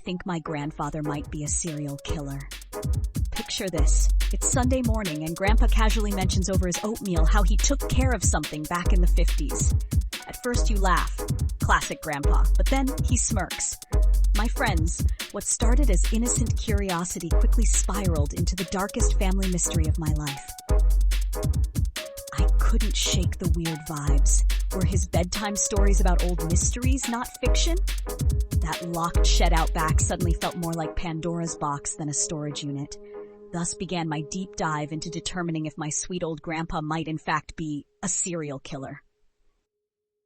think my grandfather might be a serial killer. Picture this. It's Sunday morning and Grandpa casually mentions over his oatmeal how he took care of something back in the 50s. At first you laugh. Classic Grandpa. But then he smirks. My friends, what started as innocent curiosity quickly spiraled into the darkest family mystery of my life. I couldn't shake the weird vibes. Were his bedtime stories about old mysteries not fiction? That locked shed out back suddenly felt more like Pandora's box than a storage unit. Thus began my deep dive into determining if my sweet old grandpa might in fact be a serial killer.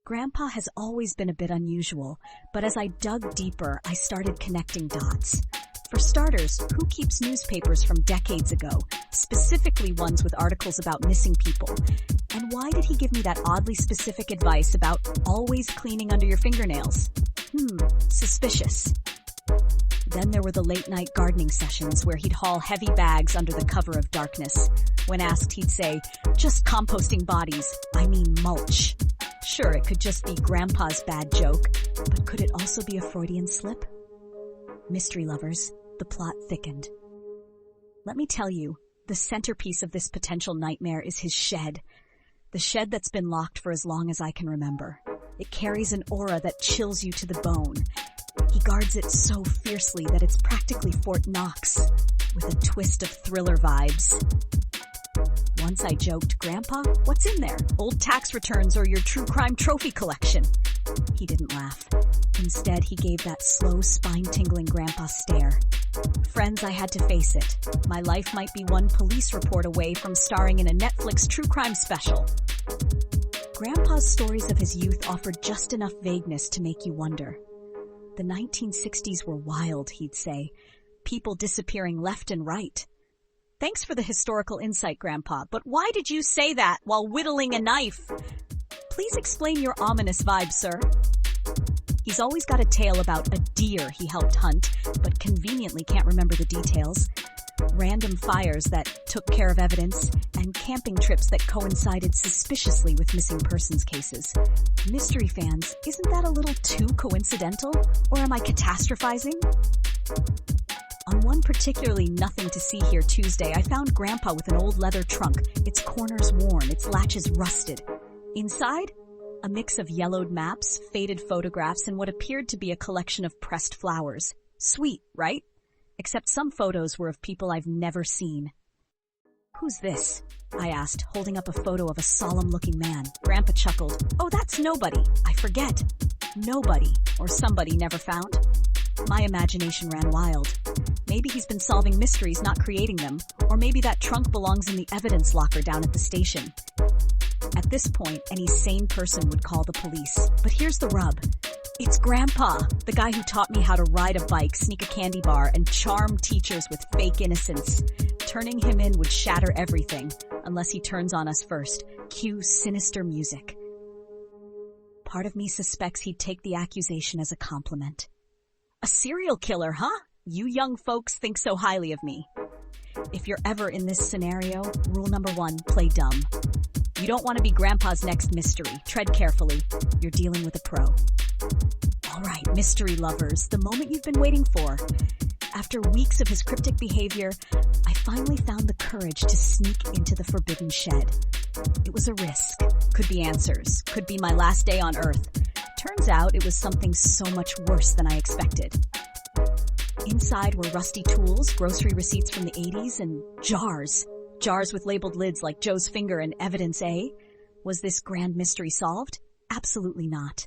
Grandpa has always been a bit unusual, but as I dug deeper, I started connecting dots. For starters, who keeps newspapers from decades ago, specifically ones with articles about missing people? And why did he give me that oddly specific advice about always cleaning under your fingernails? Suspicious. Then there were the late-night gardening sessions where he'd haul heavy bags under the cover of darkness. When asked, he'd say, "Just composting bodies. I mean mulch." Sure, it could just be Grandpa's bad joke, but could it also be a Freudian slip? Mystery lovers, the plot thickened. Let me tell you, the centerpiece of this potential nightmare is his shed. The shed that's been locked for as long as I can remember. It carries an aura that chills you to the bone. He guards it so fiercely that it's practically Fort Knox, with a twist of thriller vibes. Once I joked, "Grandpa, what's in there? Old tax returns or your true crime trophy collection?" He didn't laugh. Instead, he gave that slow, spine-tingling grandpa stare. Friends, I had to face it. My life might be one police report away from starring in a Netflix true crime special. Grandpa's stories of his youth offered just enough vagueness to make you wonder. The 1960s were wild, he'd say. People disappearing left and right. Thanks for the historical insight, Grandpa, but why did you say that while whittling a knife? Please explain your ominous vibe, sir. He's always got a tale about a deer he helped hunt, but conveniently can't remember the details. Random fires that took care of evidence, and camping trips that coincided suspiciously with missing persons cases. Mystery fans, isn't that a little too coincidental? Or am I catastrophizing? On one particularly nothing to see here Tuesday, I found Grandpa with an old leather trunk, its corners worn, its latches rusted. Inside, a mix of yellowed maps, faded photographs, and what appeared to be a collection of pressed flowers. Sweet, right? Except some photos were of people I've never seen. "Who's this?" I asked, holding up a photo of a solemn-looking man. Grandpa chuckled. "Oh, that's nobody. I forget. Nobody, or somebody never found." My imagination ran wild. Maybe he's been solving mysteries, not creating them, or maybe that trunk belongs in the evidence locker down at the station. At this point, any sane person would call the police. But here's the rub. It's Grandpa, the guy who taught me how to ride a bike, sneak a candy bar, and charm teachers with fake innocence. Turning him in would shatter everything, unless he turns on us first. Cue sinister music. Part of me suspects he'd take the accusation as a compliment. "A serial killer, huh? You young folks think so highly of me." If you're ever in this scenario, rule number 1, play dumb. You don't want to be Grandpa's next mystery. Tread carefully. You're dealing with a pro. All right, mystery lovers, the moment you've been waiting for. After weeks of his cryptic behavior, I finally found the courage to sneak into the forbidden shed. It was a risk. Could be answers. Could be my last day on Earth. Turns out it was something so much worse than I expected. Inside were rusty tools, grocery receipts from the 80s, and jars. Jars with labeled lids like Joe's finger and Evidence A. Was this grand mystery solved? Absolutely not.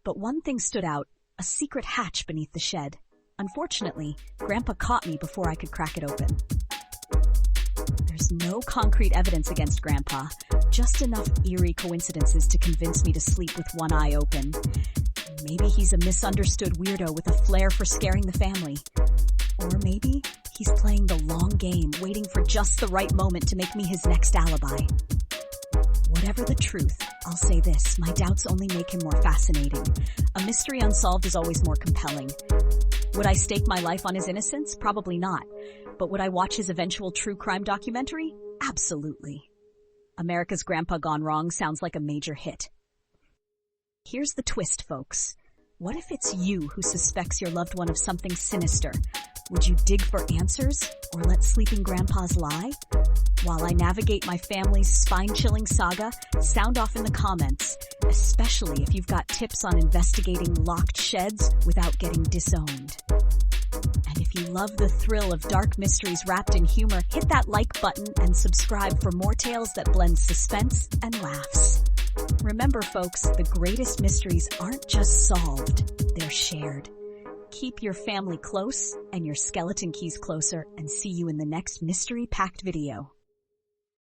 But one thing stood out, a secret hatch beneath the shed. Unfortunately, Grandpa caught me before I could crack it open. There's no concrete evidence against Grandpa, just enough eerie coincidences to convince me to sleep with one eye open. Maybe he's a misunderstood weirdo with a flair for scaring the family. Or maybe he's playing the long game, waiting for just the right moment to make me his next alibi. Whatever the truth, I'll say this, my doubts only make him more fascinating. A mystery unsolved is always more compelling. Would I stake my life on his innocence? Probably not. But would I watch his eventual true crime documentary? Absolutely. America's Grandpa Gone Wrong sounds like a major hit. Here's the twist, folks. What if it's you who suspects your loved one of something sinister? Would you dig for answers or let sleeping grandpas lie? While I navigate my family's spine-chilling saga, sound off in the comments, especially if you've got tips on investigating locked sheds without getting disowned. And if you love the thrill of dark mysteries wrapped in humor, hit that like button and subscribe for more tales that blend suspense and laughs. Remember, folks, the greatest mysteries aren't just solved, they're shared. Keep your family close and your skeleton keys closer, and see you in the next mystery-packed video.